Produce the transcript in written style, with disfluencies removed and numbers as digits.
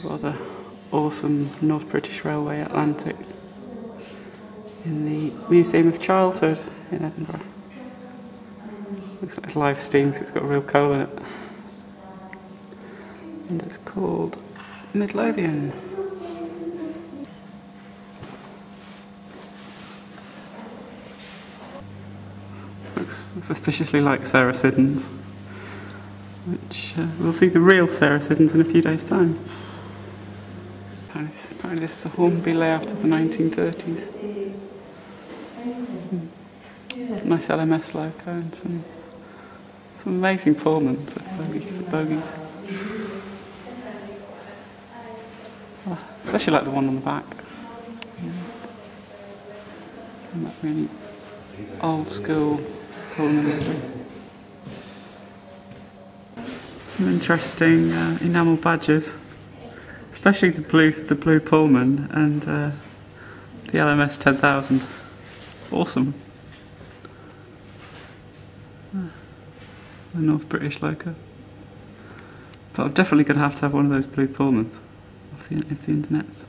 Rather awesome North British Railway Atlantic in the Museum of Childhood in Edinburgh. Looks like it's live steam because it's got real coal in it. And it's called Midlothian. Looks suspiciously like Sarah Siddons, which we'll see the real Sarah Siddons in a few days' time. Apparently this is a Hornby layout of the 1930s. Some nice LMS logo and some amazing Pullmans with bogies. Oh, especially like the one on the back. Some that really old school Pullman. Some interesting enamel badges, especially the blue Pullman and the LMS 10,000. Awesome. The North British logo. But I'm definitely going to have one of those blue Pullmans if the internet's